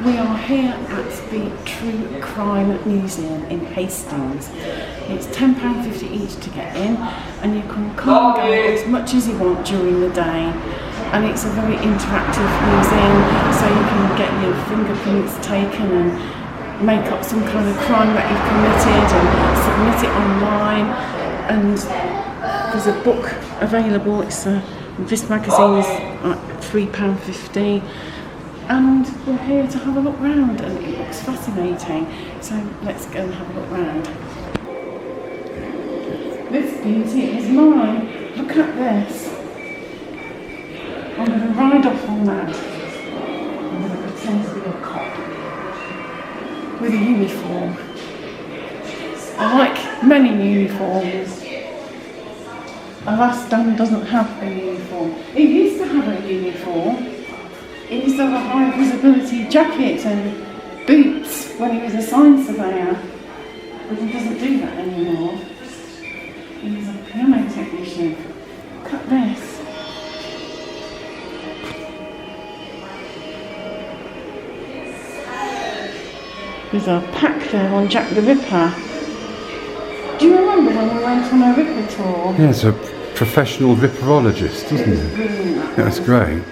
We are here at the True Crime Museum in Hastings. It's £10.50 each to get in, and you can come and go as much as you want during the day. And it's a very interactive museum, so you can get your fingerprints taken and make up some kind of crime that you've committed and submit it online. And there's a book available. This magazine is £3.50. And we're here to have a look round, and it looks fascinating. So let's go and have a look round. This beauty is mine. Look at this. I'm going to ride off on that. I'm going to pretend to be a cop with a uniform. I like many uniforms. Alas, Dan doesn't have a uniform. He used to have a uniform. He used to have a high visibility jacket and boots when he was a sign surveyor, but he doesn't do that anymore. He's a piano technician. Look at this. There's a pack there on Jack the Ripper. Do you remember when we went on a Ripper tour? Yeah, it's a professional ripperologist, isn't it? Brilliant. That's great.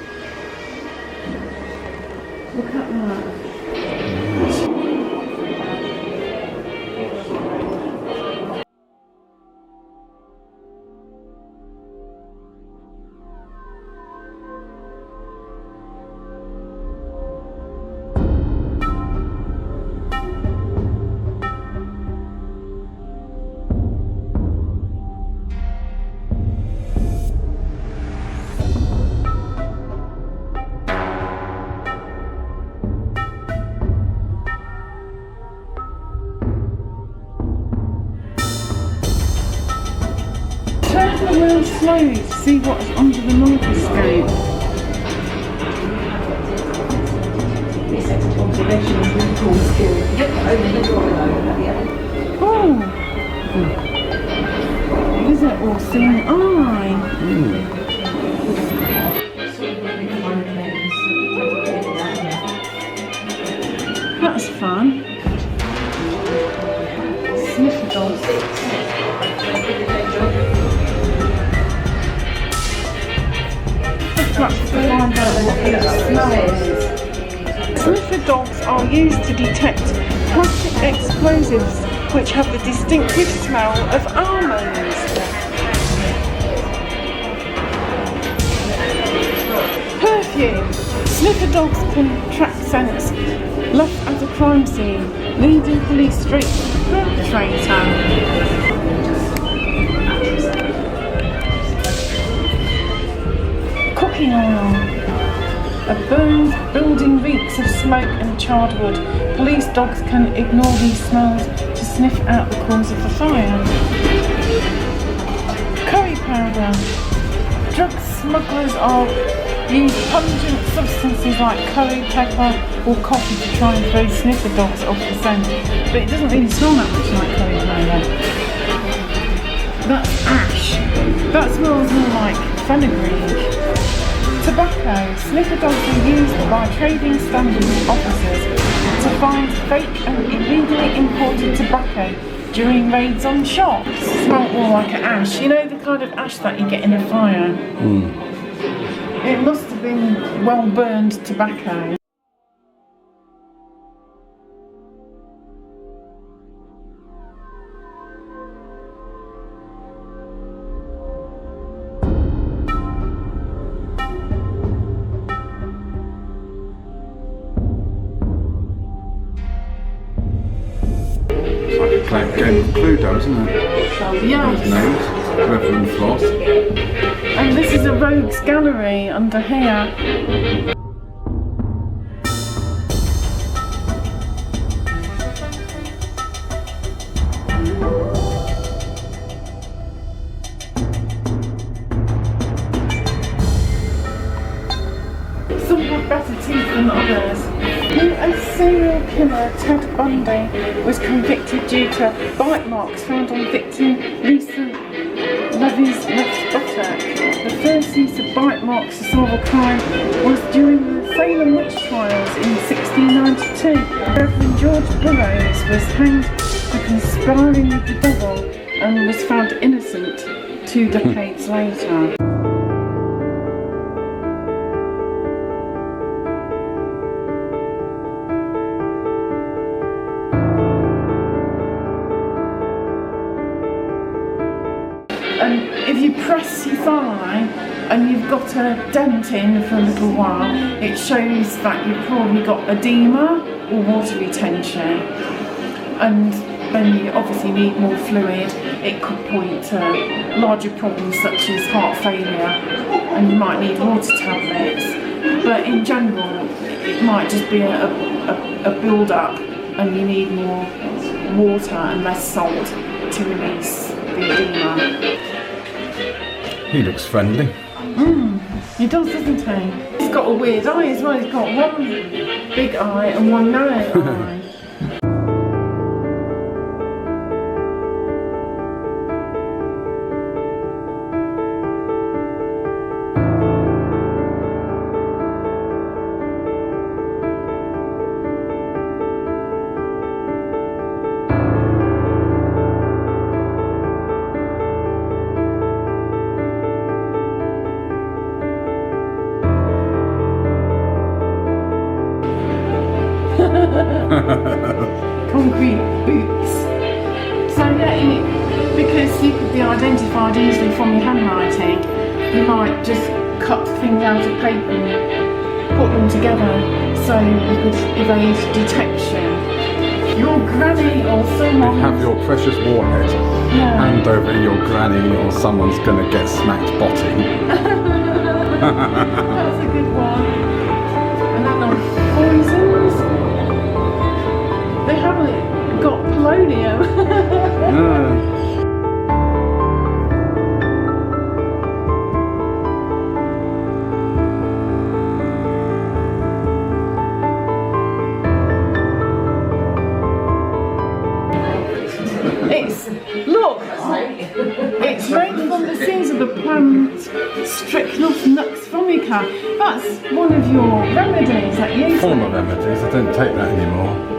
Look at that. Turn around slowly to see what's under the microscope. Oh! Is it all seeing eye? That's fun. Sniffer dogs. To find out what the smell is. Sniffer dogs are used to detect plastic explosives which have the distinctive smell of almonds. Perfume. Sniffer dogs can track scents left at a crime scene, leading police straight to the perpetrator. Cooking oil. A burned building reeks of smoke and charred wood. Police dogs can ignore these smells to sniff out the cause of the fire. Curry powder. Drug smugglers use pungent substances like curry, pepper or coffee to try and throw sniffer dogs off the scent. But it doesn't really smell that much like curry powder. That's ash. That smells more like fenugreek. Tobacco. Sniffer dogs are used by trading standards officers to find fake and illegally imported tobacco during raids on shops. It smells more like an ash. You know the kind of ash that you get in a fire? It must have been well burned tobacco. Game of Cluedo, isn't it? Yes. Those names, Reverend Floss. And this is a rogues gallery under here. Some have better teeth than others. A serial killer, Ted Bundy, was convicted due to bite marks found on victim Lisa Levy's left buttock. The first use of bite marks to solve a crime was during the Salem witch trials in 1692. Reverend George Burroughs was hanged for conspiring with the devil and was found innocent 2 decades later. And if you press your thigh and you've got a dent in for a little while, it shows that you've probably got edema or water retention. And then you obviously need more fluid. It could point to larger problems such as heart failure, and you might need water tablets. But in general, it might just be a build-up, and you need more water and less salt to release the edema. He looks friendly. He does, doesn't he? He's got a weird eye as well. He's got one big eye and one narrow eye. Concrete boots. So yeah, because you could be identified easily from your handwriting, you might just cut things out of paper and put them together so you could evade detection. Your granny or someone... Have your precious warhead. Hand over your granny or someone's going to get smacked botting. That's a good one. And then on poisons. They haven't got polonium. No. It's made from the seeds of the plant Strychnos nux vomica. That's one of your remedies that you use. Former remedies, I don't take that anymore.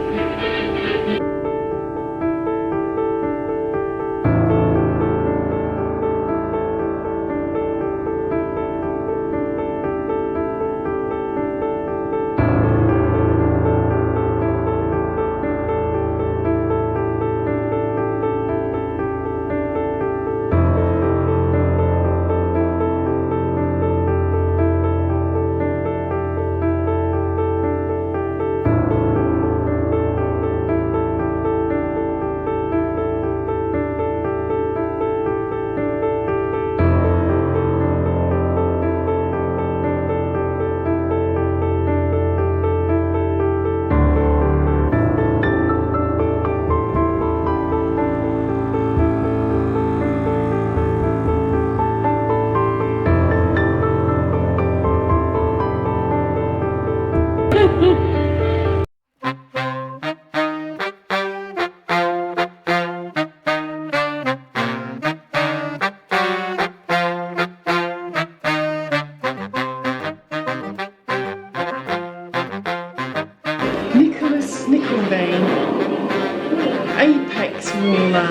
Apex ruler,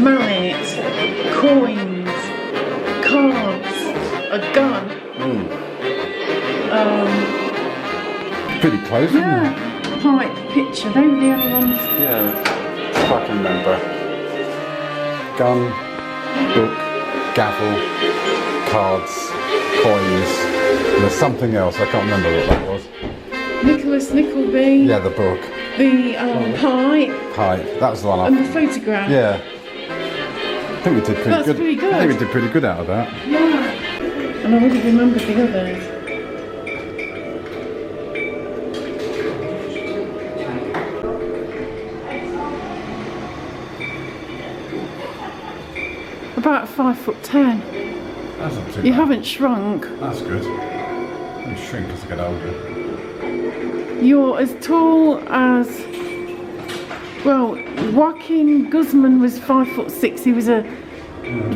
mallet, coins, cards, a gun. Pretty close, isn't it? Pipe, picture, they were the only ones. Yeah, if I can remember. Gun, book, gavel, cards, coins. There's something else, I can't remember what that was. Nicholas Nickleby. Yeah, the book. The pipe, that was the one. And the photograph. Yeah. I think we did pretty That's good. pretty good. I think we did pretty good out of that. Yeah. And I would have remembered the others. About 5'10". That's not too bad. You haven't shrunk. That's good. You shrink as I get older. You're as tall as, well, Joaquin Guzman was 5'6". He was a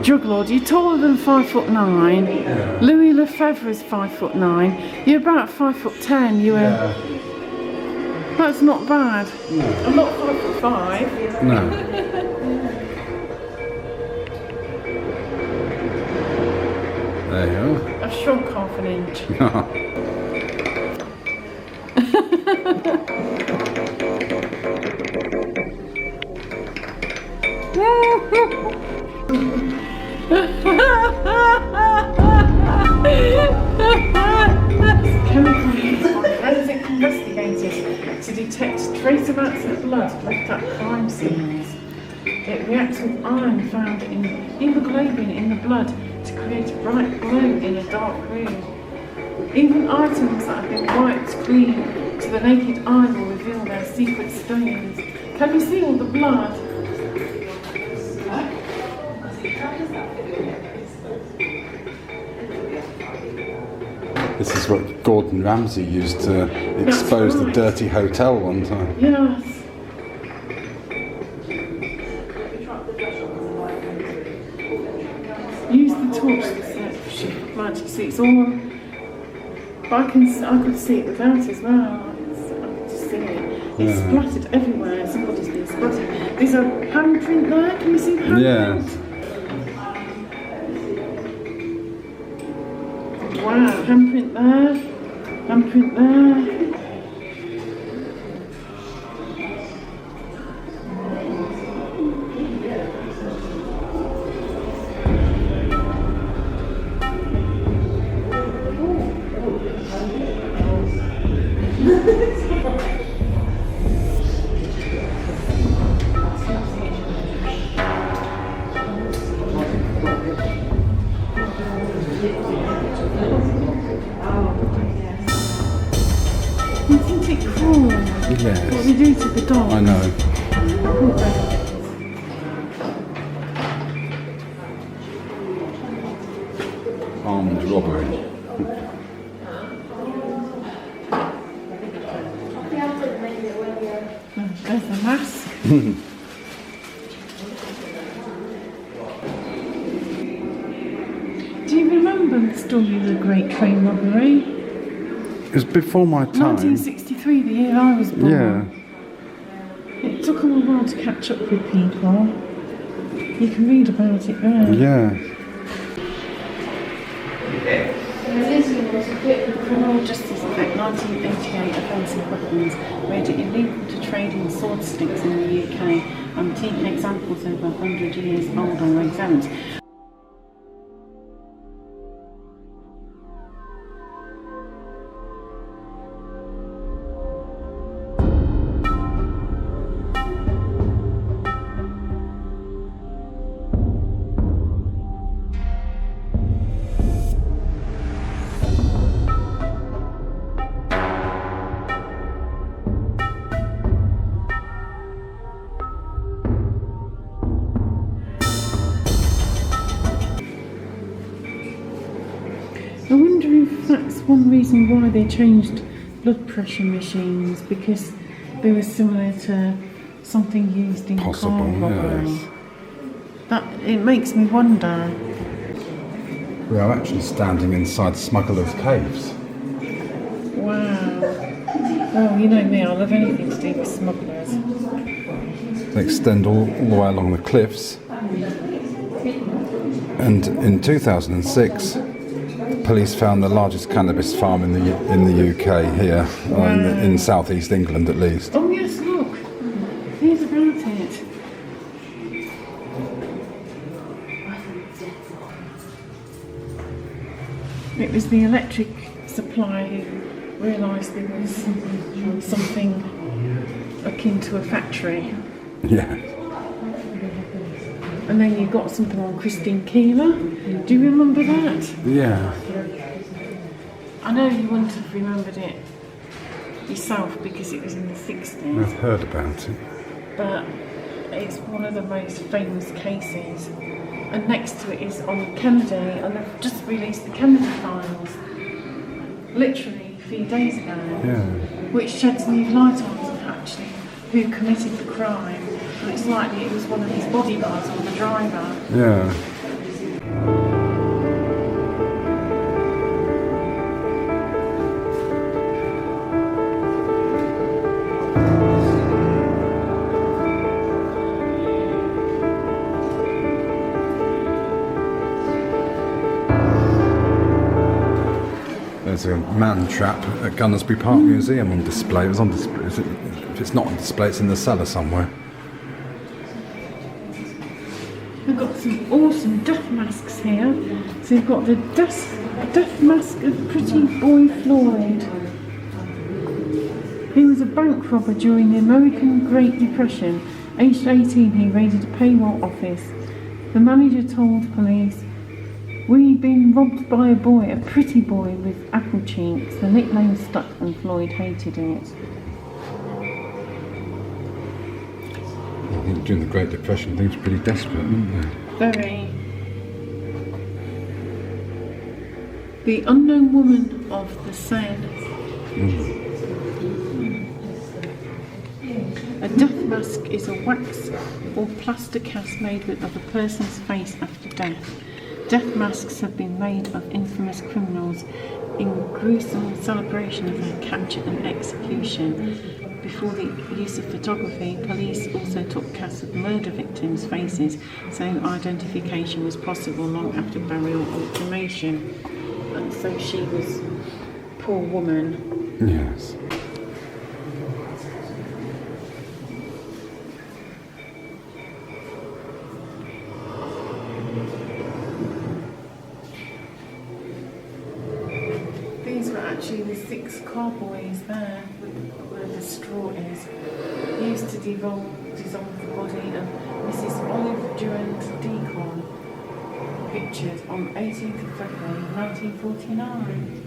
drug lord. You're taller than 5'9". Yeah. Louis Lefebvre is 5'9". You're about 5'10". You were. Yeah. That's not bad. No. I'm not 5'5". No. There you are. I've shrunk half an inch. Chemical used by forensic investigators to detect trace amounts of blood left at crime scenes. It reacts with iron found in hemoglobin in the blood to create a bright glow in a dark room. Even items that have been wiped clean to the naked eye will reveal their secret stains. Can you see all the blood? This is what Gordon Ramsay used to expose the dirty hotel one time. Yes. Use the torch to shift blood. You see, it's all. But I could see it without as well. I could just see it. It's splattered everywhere. Somebody's been splattered. There's a handprint there. Can you see the handprint? Yeah. Wow, handprint there. Handprint there. Isn't it cruel? Yes. What we do to the dog? I know. Armed robbery. There's the mask. Do you remember the story of the Great Train Robbery? It was before my time. 1963, the year I was born. Yeah. It took them a while to catch up with people. You can read about it there. Yeah. The Criminal Justice Act 1988 offensive weapons made it illegal to trade in sword sticks in the UK. Antique examples over 100 years old are exempt. I wonder if that's one reason why they changed blood pressure machines, because they were similar to something used in car robbery. Yes. That it makes me wonder. We are actually standing inside smugglers' caves. Wow. Well, you know me, I love anything to do with smugglers. They extend all the way along the cliffs. And in 2006, police found the largest cannabis farm in the UK here, in southeast England at least. Oh yes, look. Here's about it. It was the electric supply who realised there was something akin to a factory. Yeah. And then you got something on Christine Keeler. Do you remember that? Yeah. I know you wouldn't have remembered it yourself because it was in the 60s. I've heard about it. But it's one of the most famous cases. And next to it is on Kennedy, and they've just released the Kennedy files, literally a few days ago, which sheds new light on actually who committed the crime. And it's likely it was one of his bodyguards or the driver. Yeah. a man trap at Gunnersbury Park Museum on display. It was on display. If it's not on display, it's in the cellar somewhere. We've got some awesome death masks here. So you've got the death mask of Pretty Boy Floyd. He was a bank robber during the American Great Depression. Aged 18, he raided a payroll office. The manager told police, "We've been robbed by a boy, a pretty boy with apple cheeks." The nickname stuck and Floyd hated it. I think during the Great Depression, things were pretty desperate, weren't they? Very. The Unknown Woman of the Seine. A death mask is a wax or plaster cast made of a person's face after death. Death masks have been made of infamous criminals in gruesome celebration of their capture and execution. Before the use of photography, police also took casts of murder victims' faces, so identification was possible long after burial or cremation. And so she was a poor woman. Yes. These were actually the 6 carboys there, where the straw is, used to dissolve the body of Mrs. Olive Durant Deacon, pictured on 18th of February 1949.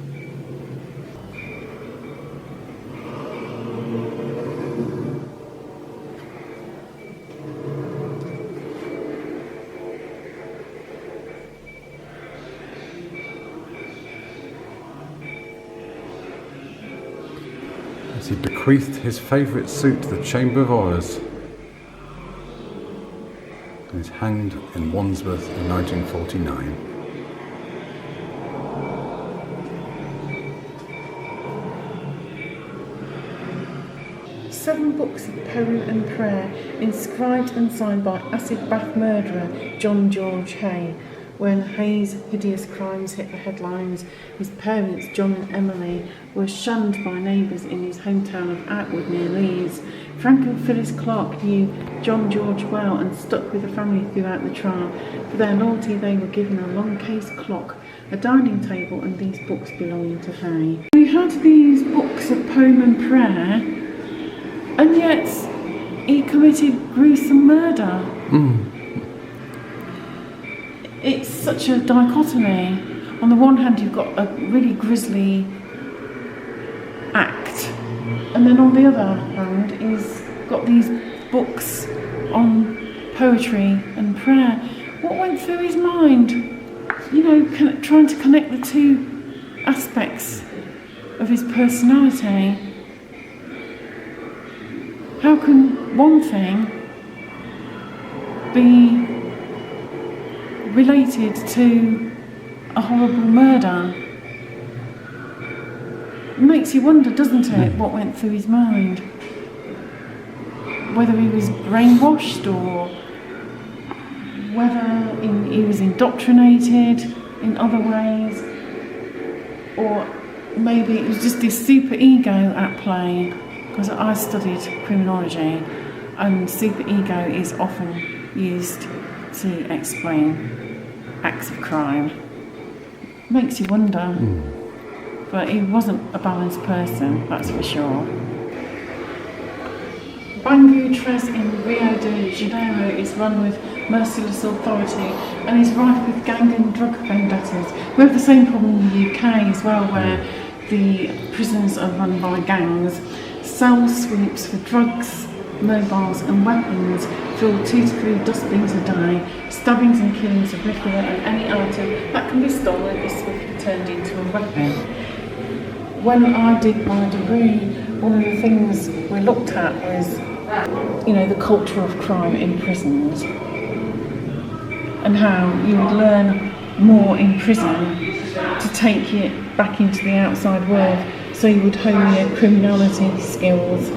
He bequeathed his favourite suit to the Chamber of Horrors. He was hanged in Wandsworth in 1949. Seven books of poem and prayer, inscribed and signed by acid bath murderer John George Hay. When Hay's hideous crimes hit the headlines, his parents, John and Emily, were shunned by neighbours in his hometown of Atwood near Leeds. Frank and Phyllis Clark knew John George well and stuck with the family throughout the trial. For their loyalty, they were given a long case clock, a dining table, and these books belonging to Hay. We had these books of poem and prayer, and yet he committed gruesome murder. It's such a dichotomy. On the one hand, you've got a really grisly act, and then on the other hand, he's got these books on poetry and prayer. What went through his mind? You know, trying to connect the two aspects of his personality. How can one thing be related to a horrible murder? It makes you wonder, doesn't it, what went through his mind? Whether he was brainwashed or whether he was indoctrinated in other ways, or maybe it was just this super ego at play, because I studied criminology and super ego is often used to explain acts of crime. Makes you wonder. But he wasn't a balanced person, that's for sure. Bangu Tres in Rio de Janeiro is run with merciless authority and is rife with gang and drug vendettas. We have the same problem in the UK as well, where the prisons are run by gangs. Cell sweeps for drugs, mobiles and weapons fill 2 to 3 dustbins a day. Stabbings and killings of liquor and any item that can be stolen is swiftly turned into a weapon. When I did my degree, one of the things we looked at was, the culture of crime in prisons and how you would learn more in prison to take it back into the outside world, so you would hone your criminality skills.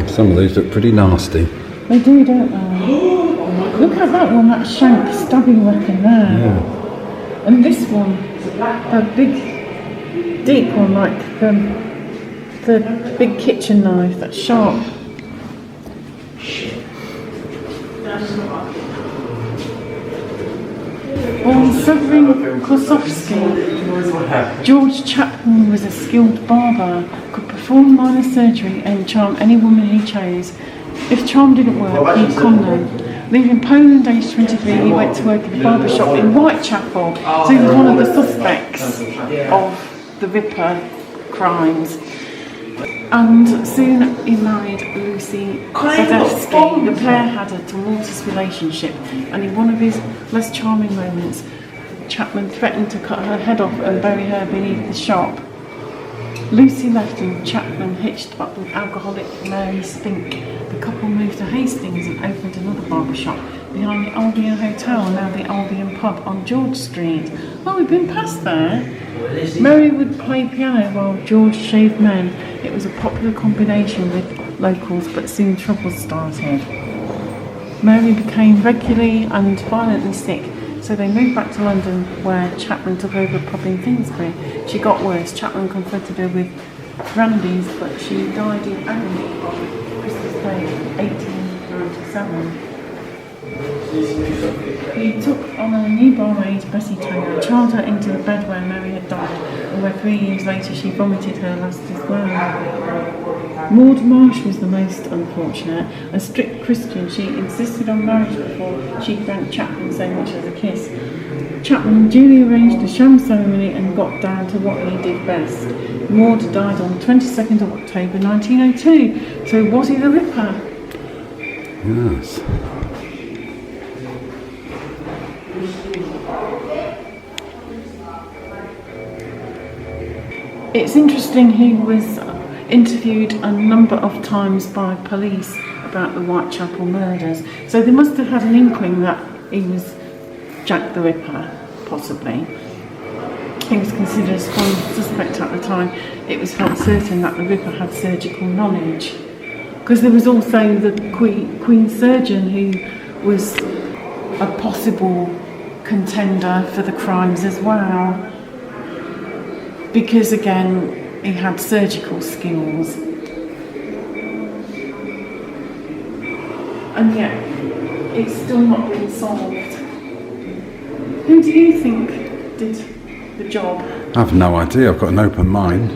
Some of these look pretty nasty. They do, don't they? Look at that one, that shank stabbing weapon there. Yeah. And this one, a big, deep one, like the big kitchen knife that's sharp. On Severin Kosowski, George Chapman was a skilled barber, could perform minor surgery and charm any woman he chose. If charm didn't work, he'd con them. Leaving Poland aged 23, he went to work in a barber shop in Whitechapel, so he was one of the suspects of the Ripper crimes. And soon he married Lucy Sadowski. The pair had a tumultuous relationship, and in one of his less charming moments, Chapman threatened to cut her head off and bury her beneath the shop. Lucy left and Chapman hitched up with alcoholic Mary Spink. The couple moved to Hastings and opened another barber shop behind the Albion Hotel, now the Albion Pub on George Street. Oh, we've been past there. Mary would play piano while George shaved men. It was a popular combination with locals, but soon trouble started. Mary became regularly and violently sick, so they moved back to London, where Chapman took over a pub in Finsbury. She got worse. Chapman confronted her with brandies, but she died in agony on Christmas Day 1897. He took on a new barmaid, Bessie Taylor, charmed her into the bed where Mary had died, and where 3 years later she vomited her last as well. Maud Marsh was the most unfortunate. A strict Christian, she insisted on marriage before she grant Chapman so much as a kiss. Chapman duly arranged a sham ceremony and got down to what he did best. Maud died on 22nd of October 1902. So was he the Ripper? Yes. It's interesting, he was interviewed a number of times by police about the Whitechapel murders, so they must have had an inkling that he was Jack the Ripper, possibly. He was considered a strong suspect at the time. It was felt certain that the Ripper had surgical knowledge, because there was also the Queen surgeon who was a possible contender for the crimes as well, because again he had surgical skills. And yet it's still not been solved. Who do you think did the job? I have no idea. I've got an open mind.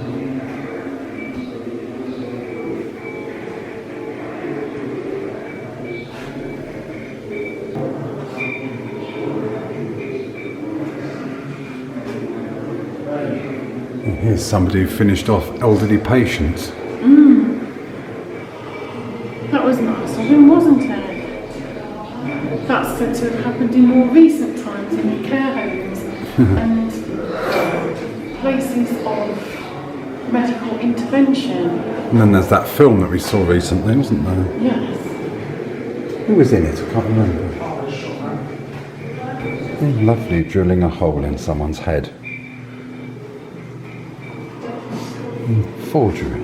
Here's somebody who finished off elderly patients. That was nice of him, wasn't it? That's said to have happened in more recent times in care homes and places of medical intervention. And then there's that film that we saw recently, wasn't there? Yes. Who was in it? I can't remember. Lovely, drilling a hole in someone's head. Forgery.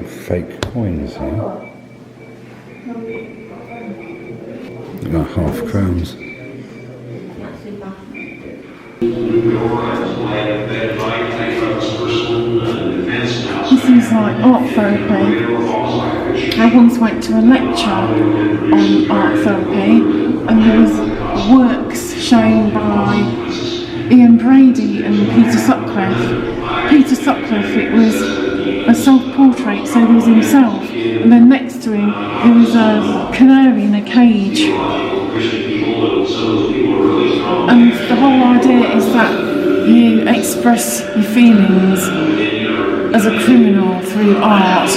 Fake coins here. About half crowns. This is like art therapy. I once went to a lecture on art therapy, and there was works shown by Ian Brady and Peter Sutcliffe. Peter Sutcliffe, it was a self-portrait, so there was himself, and then next to him there was a canary in a cage. And the whole idea is that you express your feelings as a criminal through art.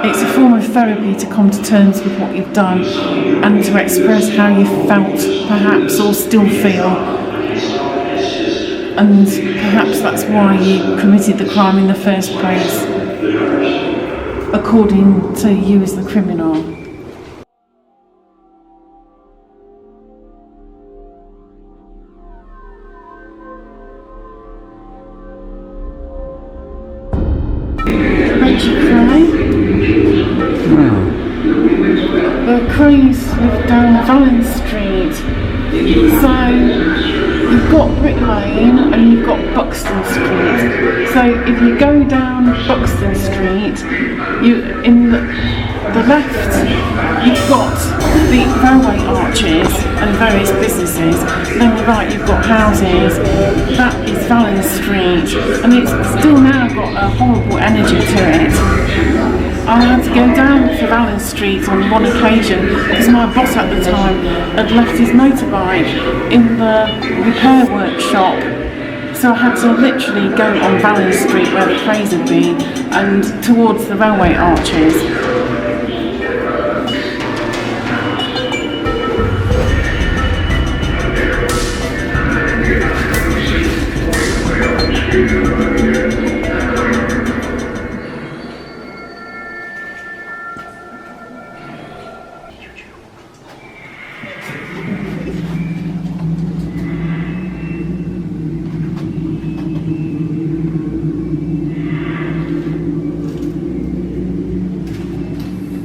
It's a form of therapy to come to terms with what you've done and to express how you felt, perhaps, or still feel. And perhaps that's why you committed the crime in the first place, according to you as the criminal. Reggie Cray. The Crays lived down Valley Street. So you've got Brick Lane and you've got Buxton Street. So if you go down Buxton Street, in the left you've got the railway arches and various businesses. Then the right you've got houses. That is Valens Street, and it's still now got a horrible energy to it. I had to go down to Valens Street on one occasion because my boss at the time had left his motorbike in the repair workshop. So I had to literally go on Valens Street where the trays had been and towards the railway arches.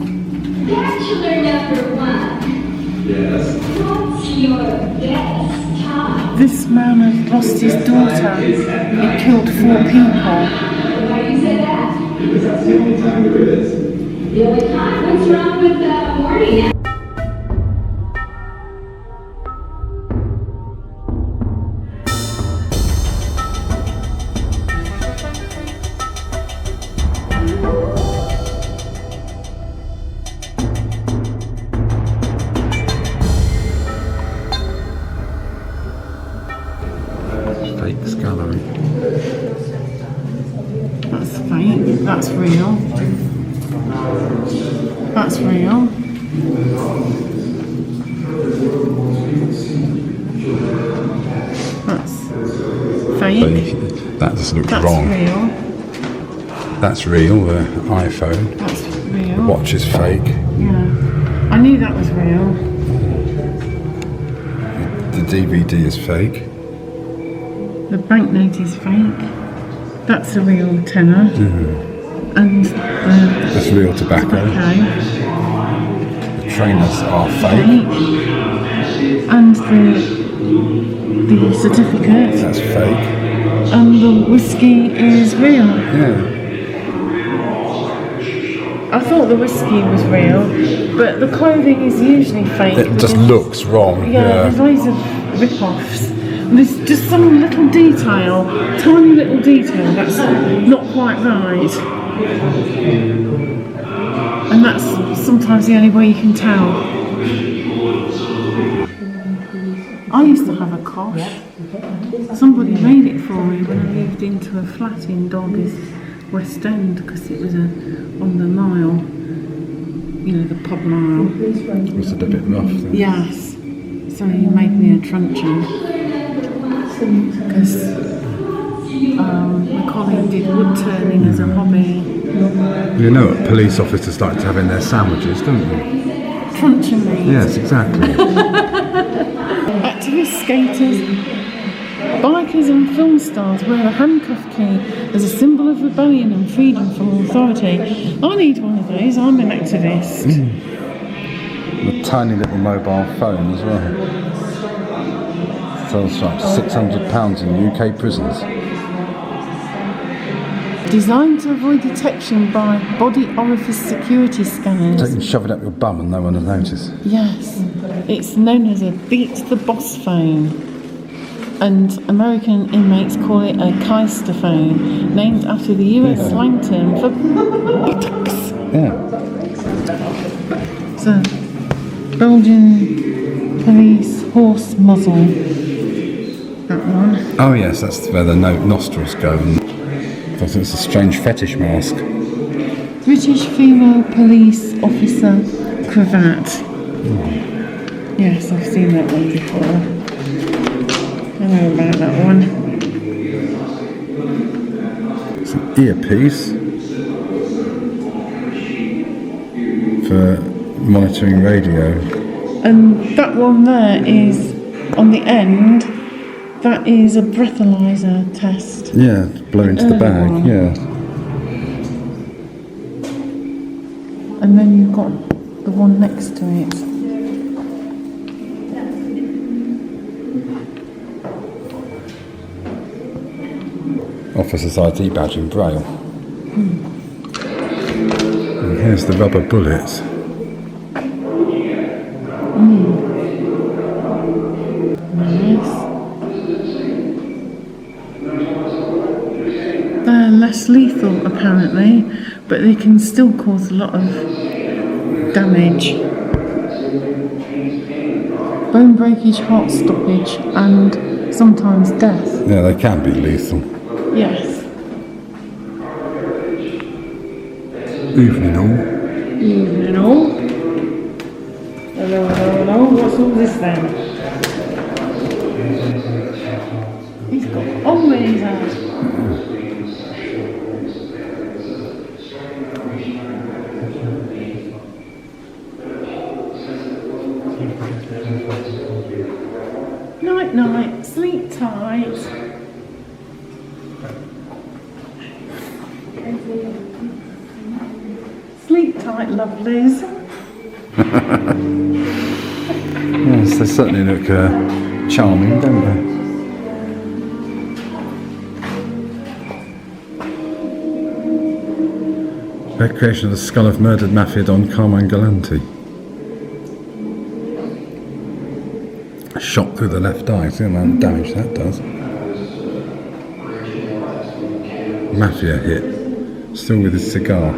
Bachelor number 1. Yes. What's your best time? This man had lost his daughter. He killed 4 people. Why you say that? Because that's the only time there is. The only time? What's wrong with the morning? Fakes gallery. That's fake. That's real. That's real. That's fake. That just looks That's wrong. real. That's real, the iPhone. That's The real. watch is fake. Yeah. I knew that was real. The DVD is fake. The banknote is fake. That's a real tenner. And That's real tobacco. okay. The trainers are fake. Fake. And the certificate. That's fake. And the whiskey is real. Yeah. I thought the whiskey was real, but the clothing is usually fake. It just because- looks wrong. Yeah, there's loads of rip-offs. And there's just some little detail, tiny little detail that's not quite right. And that's sometimes the only way you can tell. I used to have a cosh. Somebody made it for me when I moved into a flat in Derby's West End because it was on the mile, the pub mile. Was it a bit rough then? Yes. So he made me a truncheon because my colleague did wood turning as a hobby. You know what police officers like to have in their sandwiches, don't you? Truncheon meat. Yes, exactly. Activists, skaters, bikers and film stars wear a handcuff key as a symbol of rebellion and freedom from authority. I need one of those, I'm an activist. A tiny little mobile phone as well. Sells for up to £600 in UK prisons. Designed to avoid detection by body orifice security So you scanners. can shove it up your bum and no one will notice. Yes, it's known as a beat the boss phone. And American inmates call it a Keister phone, named after the US slang term for buttocks. Yeah. So, Belgian police horse muzzle. That one. Oh yes, that's where the nostrils go. I think it's a strange fetish mask. British female police officer cravat. Yes, I've seen that one before. I know about that one. It's an earpiece for monitoring radio. And that one there is on the end. That is a breathalyzer test. Yeah, blow into the bag. One. Yeah. And then you've got the one next to it. Officer's ID badge in Braille. And here's the rubber bullets. Nice. They're less lethal apparently, but they can still cause a lot of damage. Bone breakage, heart stoppage, and sometimes death. Yeah, they can be lethal. Yes. Evening all. Evening all. Hello, hello, hello. What's all this then? He's got on with his head. Night, night. Sleep tight. Sleep tight, lovelies. Yes, they certainly look charming, don't they? Recreation of the skull of murdered mafia don Carmine Galanti. Shot through the left eye. See the amount of damage that does. Mafia hit. Still with his cigar.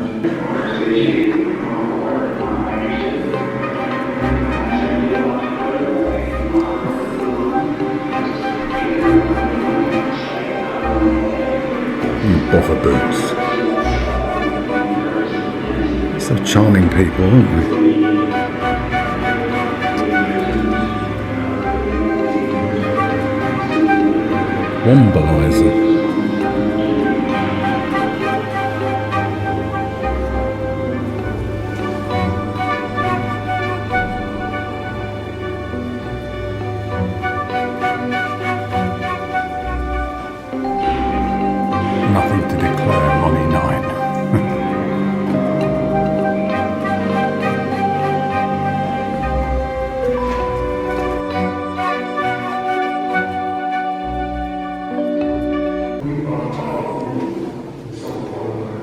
Boffer boots. So charming people, aren't they? Wombalizer. Nothing to declare, Ronnie 9.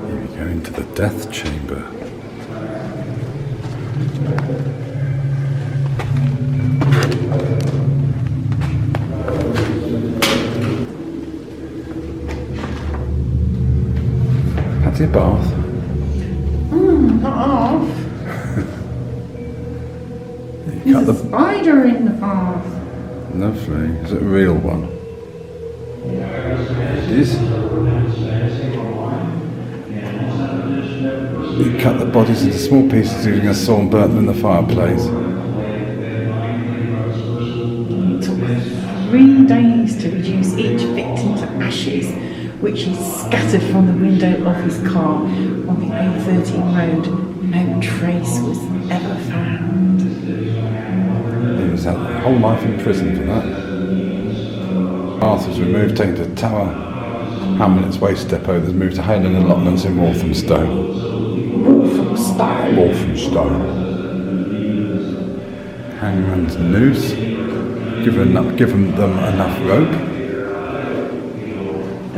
Here we go into the death chamber. Had your bath? Not off. You There's cut a the spider in the bath. Lovely. Is it a real one? It is. You cut the bodies into small pieces using a saw and burnt them in the fireplace. It took 3 days to reduce each victim to ashes, which he scattered from the window of his car on the A13 road. No trace was ever found. He was out the whole life in prison for that. Bath was removed, taken to Tower Hamlet's waste depot. That's moved to Hayden allotments in Walthamstow. Walthamstow. Hangman's noose. Given them enough rope.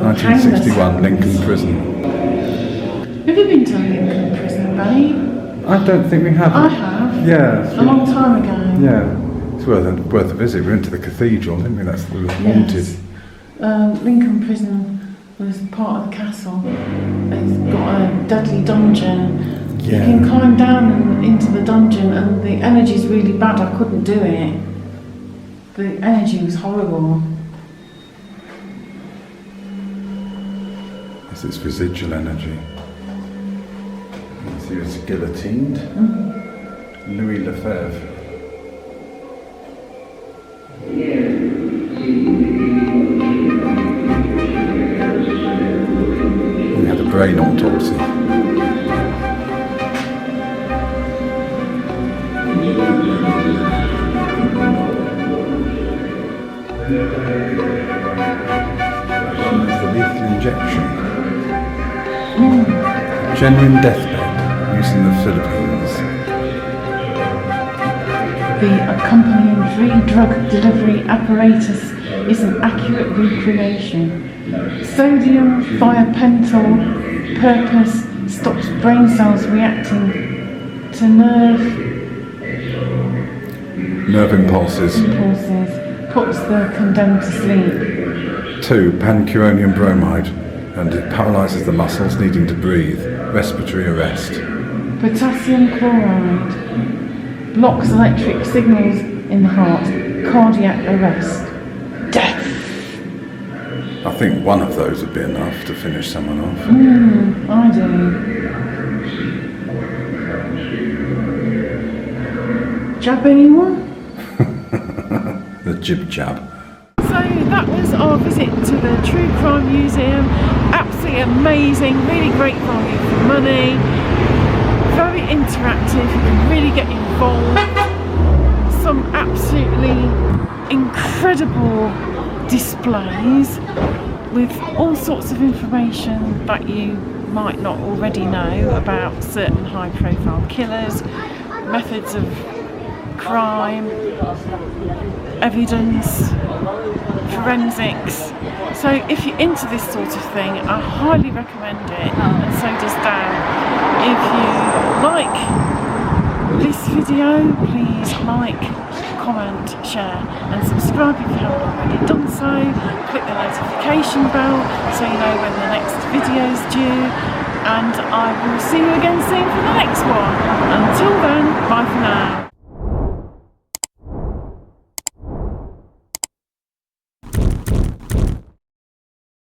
1961, Lincoln Prison. Have you been to Lincoln Prison, babe? I don't think we have. I have. Yeah. A long time ago. Yeah. It's worth a visit. We went to the cathedral, didn't we? That's the haunted. Yes. Lincoln Prison was part of the castle. It's got a deadly dungeon. Yeah. You can climb down into the dungeon, and the energy's really bad. I couldn't do it. The energy was horrible. It's residual energy. He was guillotined. Louis Lefebvre. He had a brain autopsy. That's the lethal injection. Genuine deathbed used in the Philippines. The accompanying free drug delivery apparatus is an accurate recreation. Sodium thiopental purpose stops brain cells reacting to nerve impulses. Puts the condemned to sleep. 2. Pancuronium bromide, and it paralyses the muscles needing to breathe. Respiratory arrest. Potassium chloride blocks electric signals in the heart. Cardiac arrest. Death. I think one of those would be enough to finish someone off. I do. Jab anyone? The jib jab. So that was our visit to the True Crime Museum. Absolutely amazing, really great value for money. Very interactive, you can really get involved. Some absolutely incredible displays with all sorts of information that you might not already know about certain high profile killers, methods of crime, evidence, forensics. So if you're into this sort of thing, I highly recommend it, and so does Dan. If you like this video, please like, comment, share and subscribe if you haven't already done so. Click the notification bell so you know when the next video is due, and I will see you again soon for the next one. Until then, bye for now.